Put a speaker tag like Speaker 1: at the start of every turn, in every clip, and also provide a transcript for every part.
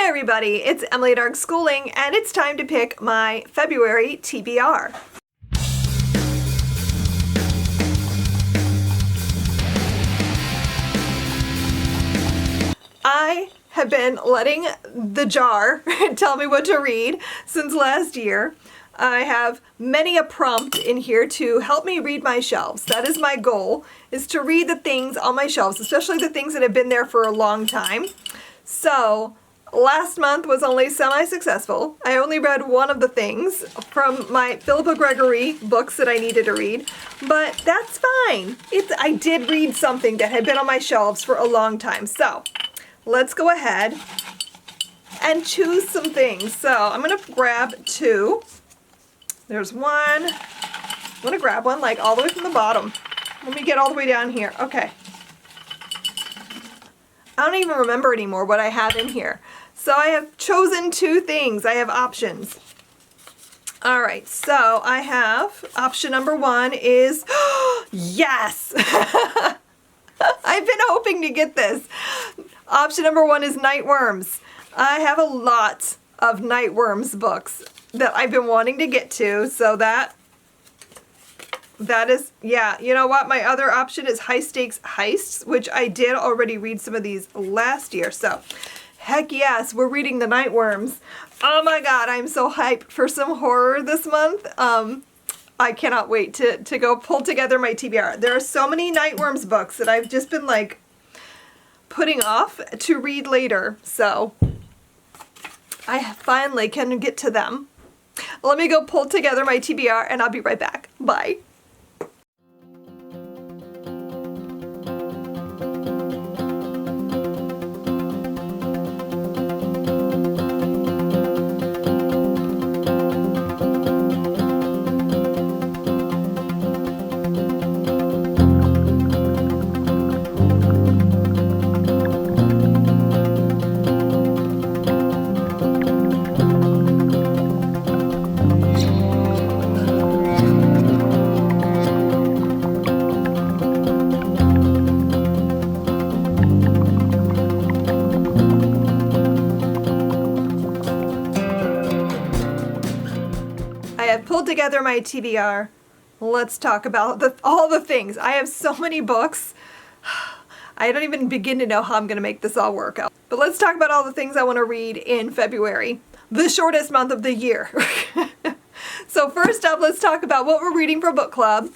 Speaker 1: Hi everybody, it's Emily at Arg Schooling, and it's time to pick my February TBR. I have been letting the jar tell me what to read since last year. I have many a prompt in here to help me read my shelves. That is my goal, is to read the things on my shelves, especially the things that have been there for a long time. So last month was only semi-successful. I only read one of the things from my Philippa Gregory books that I needed to read, but that's fine. I did read something that had been on my shelves for a long time. So let's go ahead and choose some things. So I'm going to grab two. There's one. I'm going to grab one like all the way from the bottom. Let me get all the way down here. Okay. I don't even remember anymore what I have in here. So I have chosen two things. I have options. All right, so I have option number one is, yes! I've been hoping to get this. Option number one is Nightworms. I have a lot of Nightworms books that I've been wanting to get to, so that is, yeah, you know what? My other option is High Stakes Heists, which I did already read some of these last year, so heck yes, we're reading the Nightworms. Oh my god, I'm so hyped for some horror this month. I cannot wait to go pull together my TBR. There are so many Nightworms books that I've just been like putting off to read later, so I finally can get to them. Let me go pull together my TBR and I'll be right back. Bye. Pulled together my TBR. Let's talk about all the things. I have so many books. I don't even begin to know how I'm going to make this all work out. But let's talk about all the things I want to read in February, the shortest month of the year. So first up, let's talk about what we're reading for book club.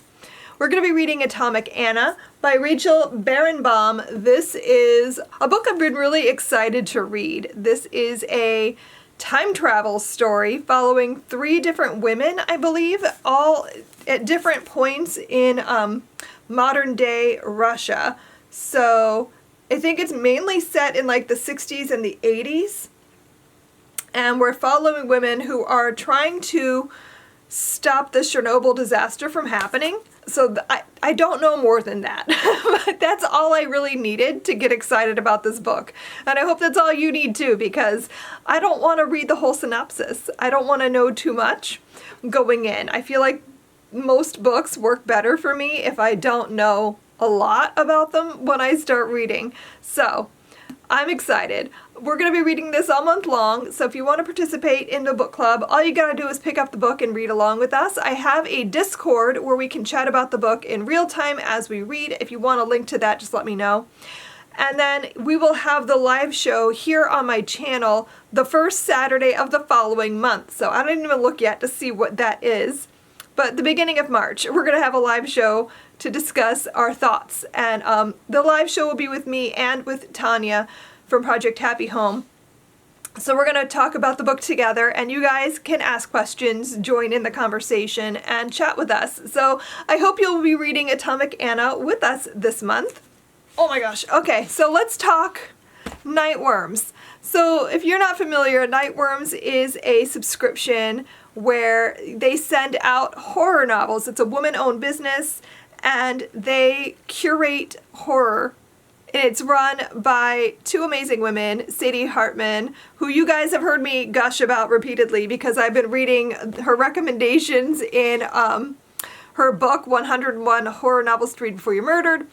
Speaker 1: We're going to be reading Atomic Anna by Rachel Barenbaum. This is a book I've been really excited to read. This is a time travel story following three different women, I believe, all at different points in modern day Russia. So I think it's mainly set in like the 60s and the 80s. And we're following women who are trying to stop the Chernobyl disaster from happening. So I don't know more than that, but that's all I really needed to get excited about this book. And I hope that's all you need too, because I don't want to read the whole synopsis. I don't want to know too much going in. I feel like most books work better for me if I don't know a lot about them when I start reading. So I'm excited. We're going to be reading this all month long, so if you want to participate in the book club, all you got to do is pick up the book and read along with us. I have a Discord where we can chat about the book in real time as we read. If you want a link to that, just let me know. And then we will have the live show here on my channel the first Saturday of the following month. So I didn't even look yet to see what that is. But the beginning of March, we're going to have a live show to discuss our thoughts. And the live show will be with me and with Tanya from Project Happy Home. So we're going to talk about the book together, and you guys can ask questions, join in the conversation, and chat with us. So I hope you'll be reading Atomic Anna with us this month. Oh my gosh. Okay, so let's talk Nightworms. So if you're not familiar, Nightworms is a subscription where they send out horror novels. It's a woman-owned business, and they curate horror. And it's run by two amazing women, Sadie Hartman, who you guys have heard me gush about repeatedly because I've been reading her recommendations in her book, 101 Horror Novels to Read Before You're Murdered.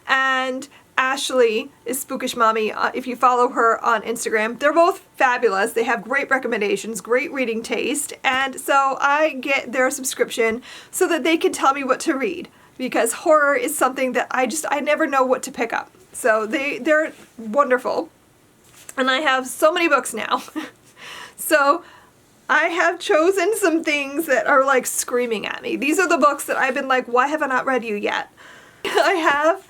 Speaker 1: And Ashley is Spookish Mommy, if you follow her on Instagram. They're both fabulous. They have great recommendations, great reading taste, and so I get their subscription so that they can tell me what to read, because horror is something that I never know what to pick up. So they're wonderful. And I have so many books now. So I have chosen some things that are like screaming at me. These are the books that I've been like, why have I not read you yet? I have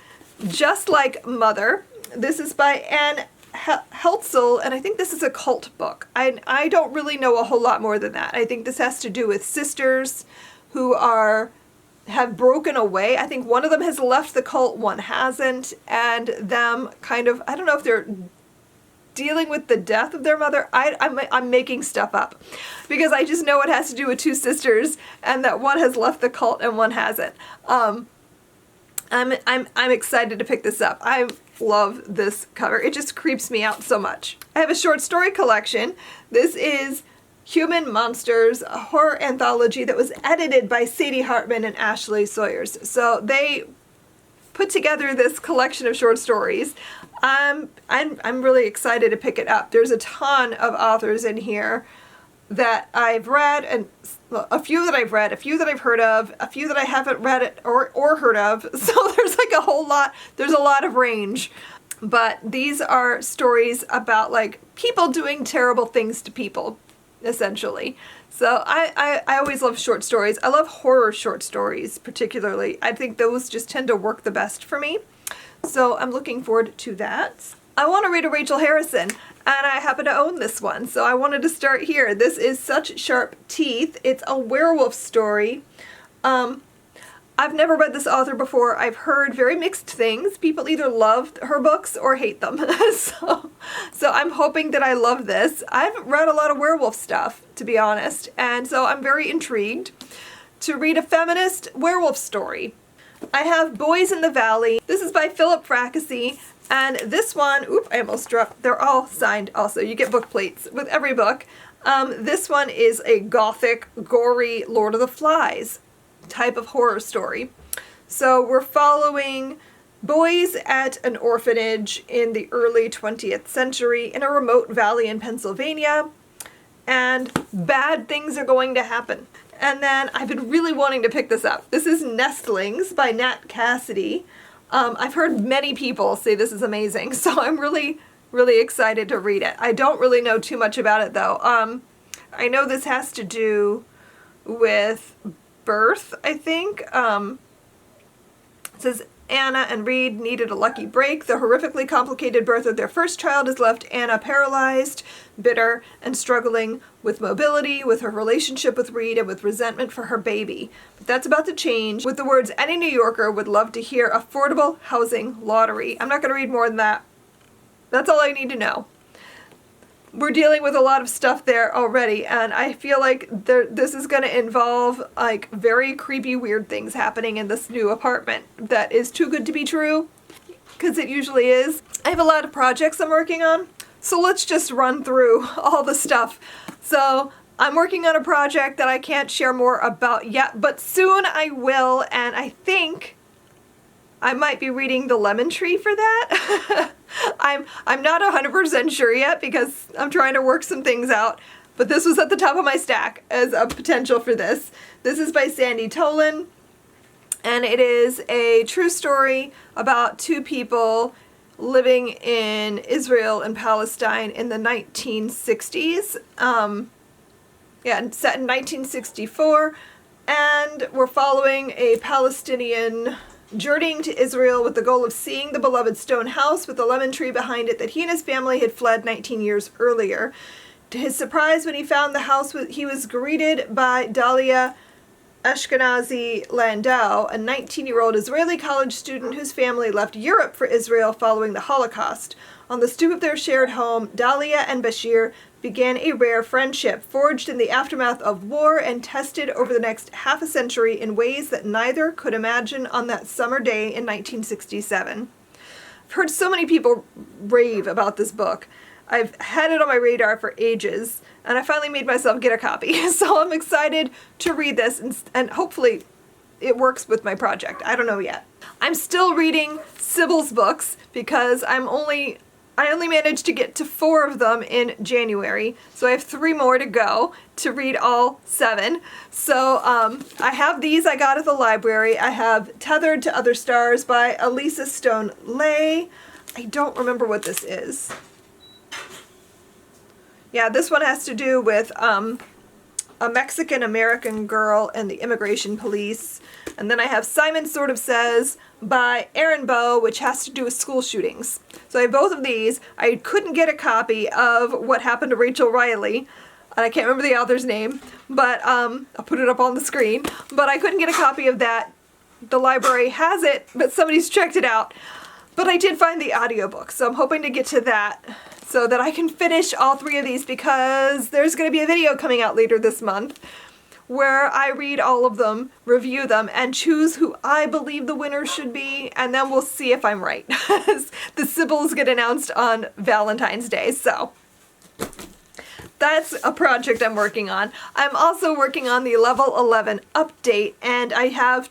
Speaker 1: Just Like Mother. This is by Anne Heltzel, and I think this is a cult book. I don't really know a whole lot more than that. I think this has to do with sisters who have broken away. I think one of them has left the cult, one hasn't, and them kind of, I don't know if they're dealing with the death of their mother. I'm making stuff up because I just know it has to do with two sisters and that one has left the cult and one hasn't. I'm excited to pick this up. I love this cover. It just creeps me out so much. I have a short story collection. This is Human Monsters, a horror anthology that was edited by Sadie Hartman and Ashley Sawyers. So they put together this collection of short stories. I'm really excited to pick it up. There's a ton of authors in here that I've read, and a few that I've read, a few that I've heard of, a few that I haven't read or heard of. So there's like a whole lot, there's a lot of range. But these are stories about like people doing terrible things to people, essentially. So I always love short stories. I love horror short stories particularly. I think those just tend to work the best for me. So I'm looking forward to that. I want to read a Rachel Harrison, and I happen to own this one, so I wanted to start here. This is Such Sharp Teeth. It's a werewolf story. I've never read this author before. I've heard very mixed things. People either love her books or hate them. So I'm hoping that I love this. I haven't read a lot of werewolf stuff, to be honest, and so I'm very intrigued to read a feminist werewolf story. I have Boys in the Valley. This is by Philip Fracassi, and this one, I almost dropped, they're all signed also. You get book plates with every book. This one is a gothic, gory Lord of the Flies type of horror story. So we're following boys at an orphanage in the early 20th century in a remote valley in Pennsylvania, and bad things are going to happen. And then I've been really wanting to pick this up. This is Nestlings by Nat Cassidy. I've heard many people say this is amazing, so I'm really, really excited to read it. I don't really know too much about it though. I know this has to do with birth, I think. It says Anna and Reed needed a lucky break. The horrifically complicated birth of their first child has left Anna paralyzed, bitter, and struggling with mobility, with her relationship with Reed, and with resentment for her baby. But that's about to change with the words any New Yorker would love to hear: affordable housing lottery. I'm not going to read more than that. That's all I need to know. We're dealing with a lot of stuff there already, and I feel like this is going to involve like very creepy, weird things happening in this new apartment that is too good to be true, because it usually is. I have a lot of projects I'm working on, so let's just run through all the stuff. So I'm working on a project that I can't share more about yet, but soon I will, and I think I might be reading The Lemon Tree for that. I'm not 100% sure yet because I'm trying to work some things out, but this was at the top of my stack as a potential for this. This is by Sandy Tolan, and it is a true story about two people living in Israel and Palestine in the 1960s. Set in 1964, and we're following a Palestinian journeying to Israel with the goal of seeing the beloved stone house with the lemon tree behind it that he and his family had fled 19 years earlier. To his surprise, when he found the house, he was greeted by Dalia Ashkenazi Landau, a 19-year-old Israeli college student whose family left Europe for Israel following the Holocaust. On the stoop of their shared home, Dalia and Bashir began a rare friendship, forged in the aftermath of war and tested over the next half a century in ways that neither could imagine on that summer day in 1967. I've heard so many people rave about this book. I've had it on my radar for ages, and I finally made myself get a copy. So I'm excited to read this and hopefully it works with my project. I don't know yet. I'm still reading Sybils Books because I only managed to get to 4 of them in January, so I have 3 more to go to read all 7. So I have these I got at the library. I have Tethered to Other Stars by Elisa Stone Lay. I don't remember what this is. Yeah, this one has to do with a Mexican-American girl and the immigration police. And then I have Simon Sort of Says by Erin Bow, which has to do with school shootings. So I have both of these. I couldn't get a copy of What Happened to Rachel Riley, and I can't remember the author's name, but I'll put it up on the screen. But I couldn't get a copy of that. The library has it, but somebody's checked it out. But I did find the audiobook, so I'm hoping to get to that so that I can finish all 3 of these, because there's going to be a video coming out later this month where I read all of them, review them, and choose who I believe the winner should be, and then we'll see if I'm right. The Sybils get announced on Valentine's Day, so that's a project I'm working on. I'm also working on the Level 11 update, and I have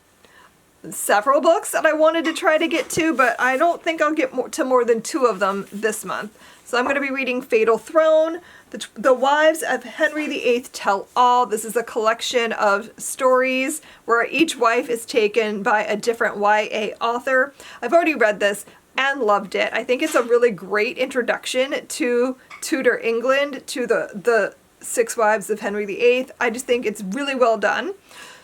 Speaker 1: several books that I wanted to try to get to, but I don't think I'll get to more than 2 of them this month. So I'm going to be reading Fatal Throne, The Wives of Henry VIII Tell All. This is a collection of stories where each wife is taken by a different YA author. I've already read this and loved it. I think it's a really great introduction to Tudor England, to the 6 wives of Henry VIII. I just think it's really well done.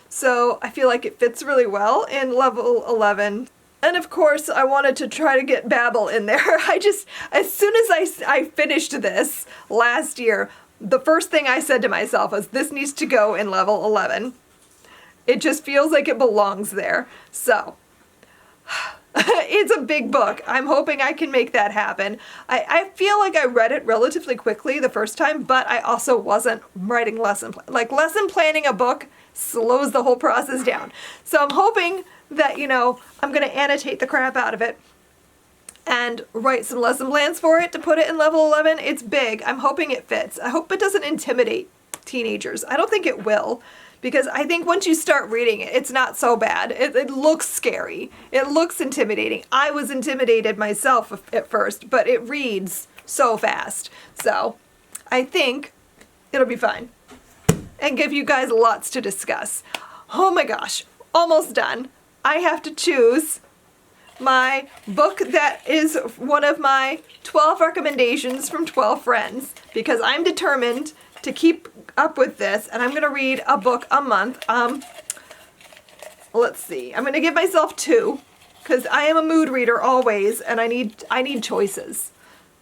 Speaker 1: So I feel like it fits really well in Level 11. And of course, I wanted to try to get Babel in there. As soon as I finished this last year, the first thing I said to myself was, this needs to go in Level 11. It just feels like it belongs there. So, it's a big book. I'm hoping I can make that happen. I feel like I read it relatively quickly the first time, but I also wasn't writing lesson plan. Like, lesson planning a book slows the whole process down. So I'm hoping that, I'm going to annotate the crap out of it and write some lesson plans for it to put it in Level 11. It's big. I'm hoping it fits. I hope it doesn't intimidate teenagers. I don't think it will, because I think once you start reading it, it's not so bad. It looks scary. It looks intimidating. I was intimidated myself at first, but it reads so fast. So I think it'll be fine and give you guys lots to discuss. Oh my gosh, almost done. I have to choose my book that is one of my 12 recommendations from 12 friends, because I'm determined to keep up with this, and I'm going to read a book a month. Let's see. I'm going to give myself 2, because I am a mood reader always, and I need choices.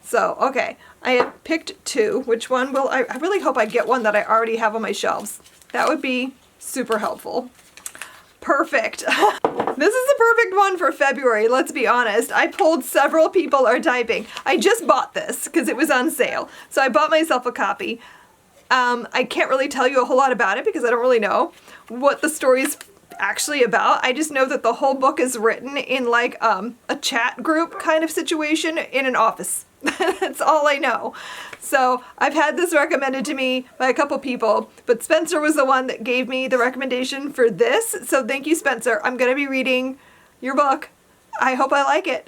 Speaker 1: So, okay. I have picked 2. Which one will I really hope I get one that I already have on my shelves. That would be super helpful. Perfect. This is the perfect one for February, let's be honest. I pulled Several People Are Typing. I just bought this because it was on sale. So I bought myself a copy. I can't really tell you a whole lot about it because I don't really know what the story's actually about. I just know that the whole book is written in like a chat group kind of situation in an office. That's all I know. So I've had this recommended to me by a couple people, but Spencer was the one that gave me the recommendation for this. So thank you, Spencer. I'm going to be reading your book. I hope I like it.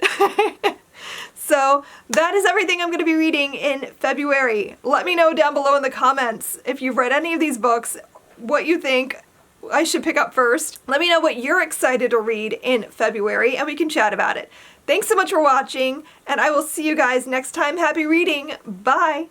Speaker 1: So that is everything I'm going to be reading in February. Let me know down below in the comments if you've read any of these books, what you think I should pick up first. Let me know what you're excited to read in February, and we can chat about it. Thanks so much for watching, and I will see you guys next time. Happy reading. Bye.